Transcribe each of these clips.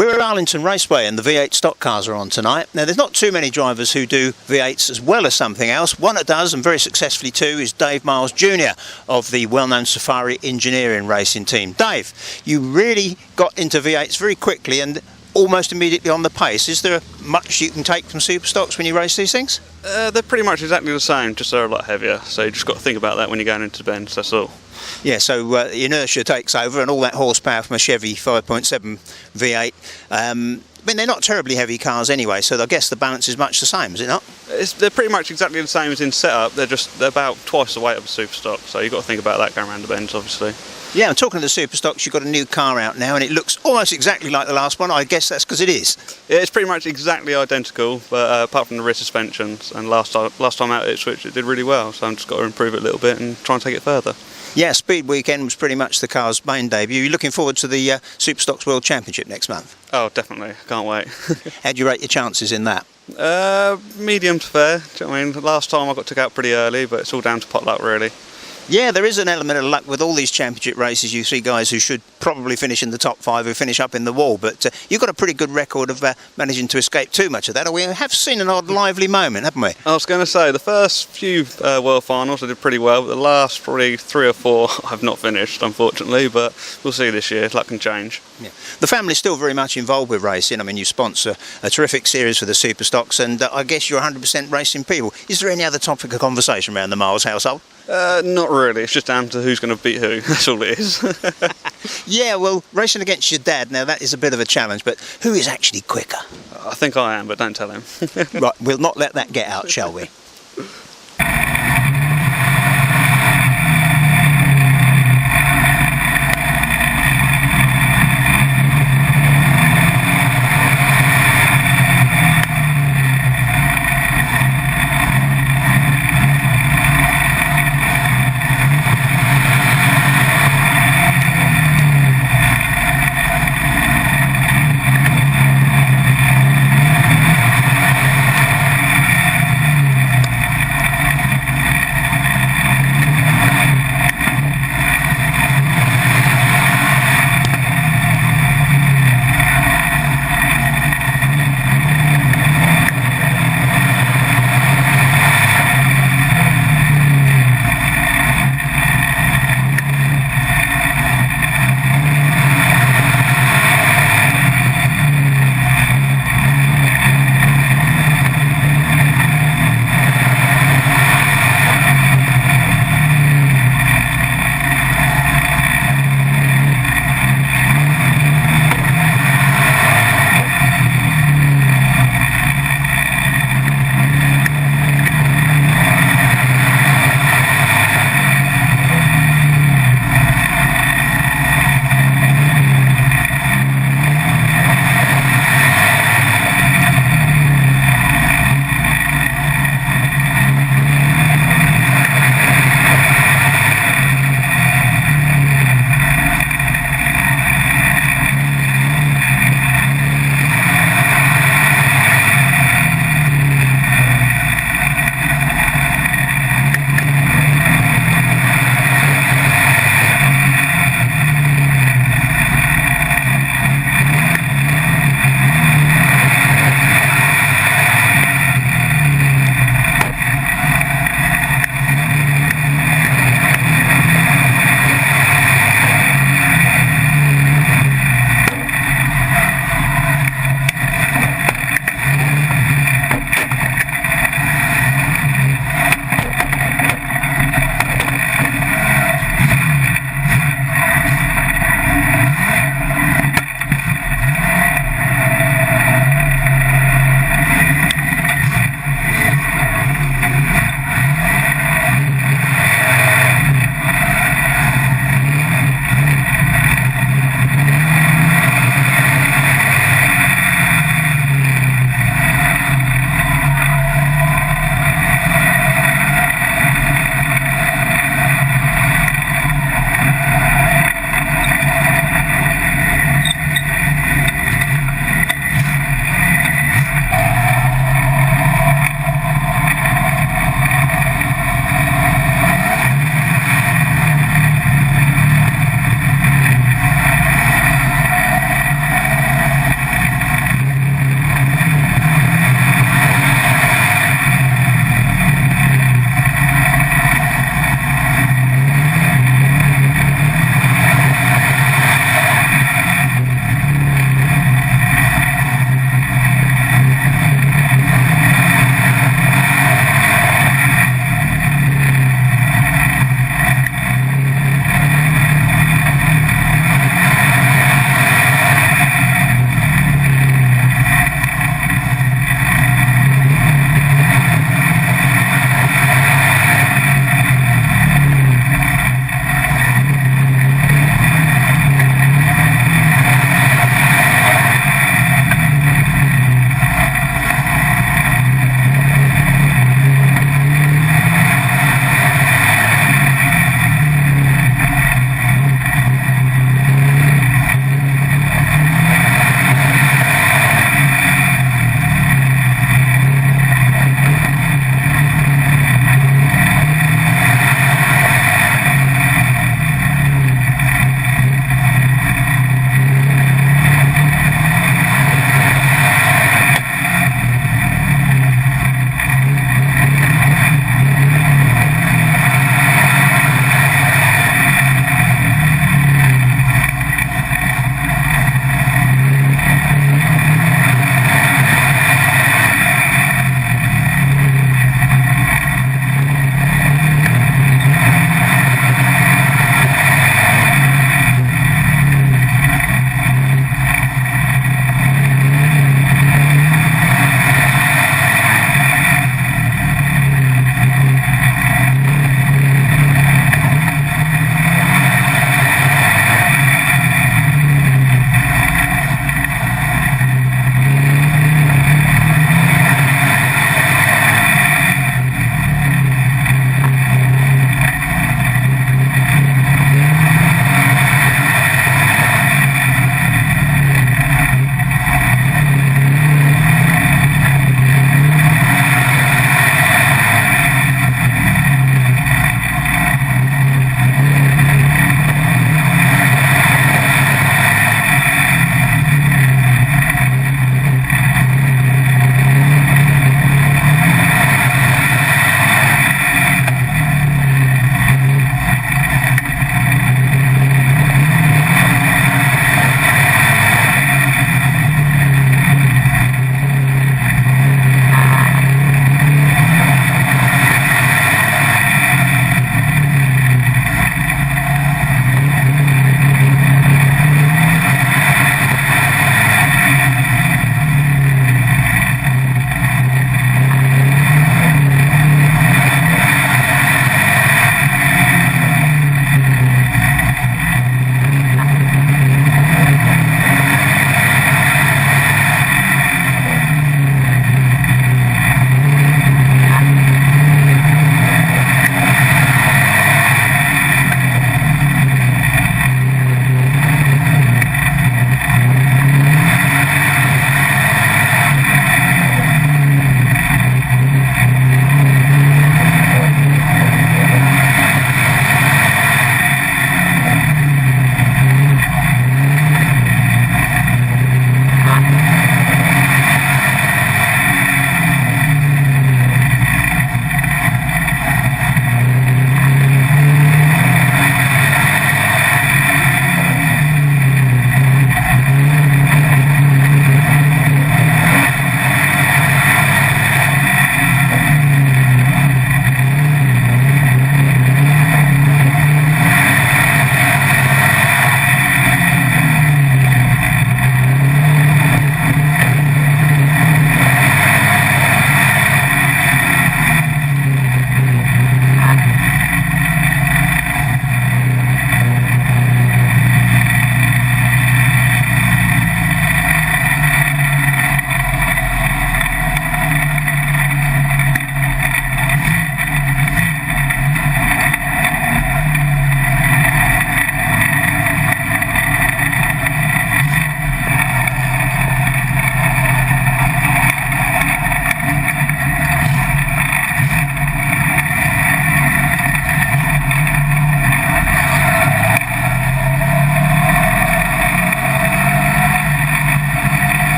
We're at Arlington Raceway and the V8 stock cars are on tonight. Now there's not too many drivers who do V8s as well as something else. One that does, and very successfully too, is Dave Miles Jr. of the well-known Safari Engineering Racing team. Dave, you really got into V8s very quickly and almost immediately on the pace. Is there much you can take from super stocks when you race these things? They're pretty much exactly the same, just they're a lot heavier. So you just got to think about that when you're going into bends, that's all. Yeah, so the inertia takes over and all that horsepower from a Chevy 5.7 V8. I mean, they're not terribly heavy cars anyway, so I guess the balance is much the same, is it not? They're pretty much exactly the same as in setup. They're about twice the weight of a super stock, so you've got to think about that going around the bends, obviously. Yeah, and talking of the super stocks, you've got a new car out now and it looks almost exactly like the last one. I guess that's because it is. Yeah, it's pretty much exactly identical, but apart from the rear suspensions, and last time out it switched, it did really well, so I've just got to improve it a little bit and try and take it further. Yeah, Speed Weekend was pretty much the car's main debut. You're looking forward to the Super Stocks World Championship next month? Oh, definitely. Can't wait. How do you rate your chances in that? Medium to fair. Do you know what I mean? Last time I got took out pretty early, but it's all down to pot luck, really. Yeah, there is an element of luck with all these championship races. You see guys who should probably finish in the top 5 who finish up in the wall, but you've got a pretty good record of managing to escape too much of that. We have seen an odd lively moment, haven't we? I was going to say, the first few World Finals I did pretty well, but the last probably 3 or 4 I've not finished, unfortunately, but we'll see this year. Luck can change. Yeah. The family's still very much involved with racing. I mean, you sponsor a terrific series for the Super Stocks, and I guess you're 100% racing people. Is there any other topic of conversation around the Miles household? Not really. It's just down to who's going to beat who. That's all it is. Yeah, well, racing against your dad, now that is a bit of a challenge, but who is actually quicker? I think I am, but don't tell him. Right, we'll not let that get out, shall we?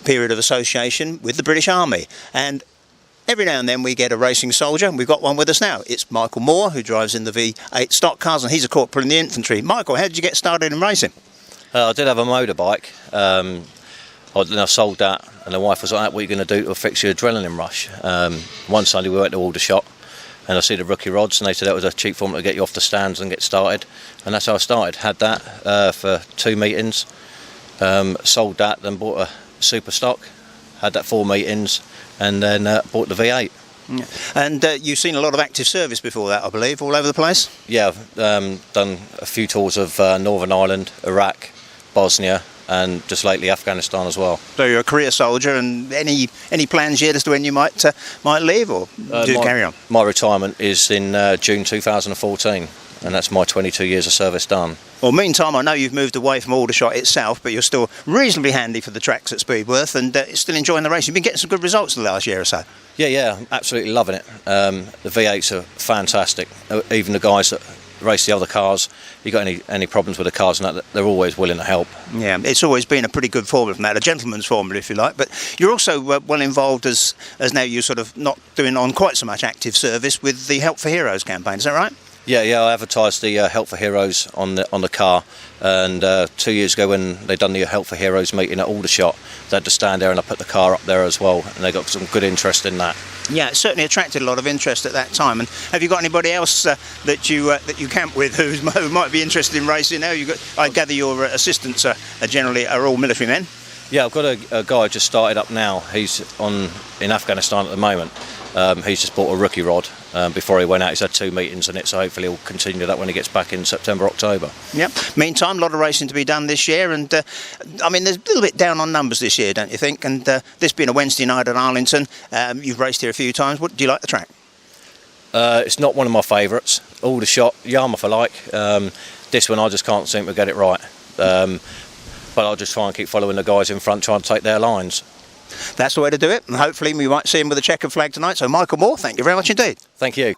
period of association with the British Army. And every now and then we get a racing soldier, and we've got one with us now. It's Michael Moore, who drives in the V8 Stockcars, and he's a corporal in the infantry. Michael, how did you get started in racing? I did have a motorbike. I sold that, and the wife was like, "What are you going to do to fix your adrenaline rush?" One Sunday we went to Aldershot, and I see the rookie rods, and they said that was a cheap formula to get you off the stands and get started, and that's how I started. Had that for 2 meetings, sold that, then bought a super stock, had that 4 meetings, and then bought the V8. Yeah. And you've seen a lot of active service before that, I believe, all over the place? Yeah, I've done a few tours of Northern Ireland, Iraq, Bosnia, and just lately Afghanistan as well. So you're a career soldier, and any plans yet as to when you might leave, or carry on? My retirement is in June 2014, and that's my 22 years of service done. Well, meantime, I know you've moved away from Aldershot itself, but you're still reasonably handy for the tracks at Speedworth, and still enjoying the race. You've been getting some good results the last year or so. Yeah, absolutely loving it. The V8s are fantastic. Even the guys that race the other cars, you got any problems with the cars and that, they're always willing to help. Yeah, it's always been a pretty good formula from that, a gentleman's formula if you like, but you're also well involved as now you're sort of not doing on quite so much active service with the Help for Heroes campaign, is that right? Yeah, I advertised the Help for Heroes on the car, and 2 years ago when they done the Help for Heroes meeting at Aldershot, they had to stand there and I put the car up there as well, and they got some good interest in that. Yeah, it certainly attracted a lot of interest at that time. And have you got anybody else that you camp with who might be interested in racing now? I gather your assistants are all military men. Yeah, I've got a guy just started up now. He's in Afghanistan at the moment. He's just bought a rookie rod before he went out. He's had 2 meetings in it, so hopefully he'll continue that when he gets back in September, October. Yep. Meantime, a lot of racing to be done this year, and I mean, there's a little bit down on numbers this year, don't you think? And this being a Wednesday night at Arlington, you've raced here a few times. What do you like the track? It's not one of my favourites. Aldershot, Yarmouth I like. This one I just can't seem to get it right. But I'll just try and keep following the guys in front, trying to take their lines. That's the way to do it, and hopefully we might see him with a checkered flag tonight. So Michael Moore, thank you very much indeed. Thank you.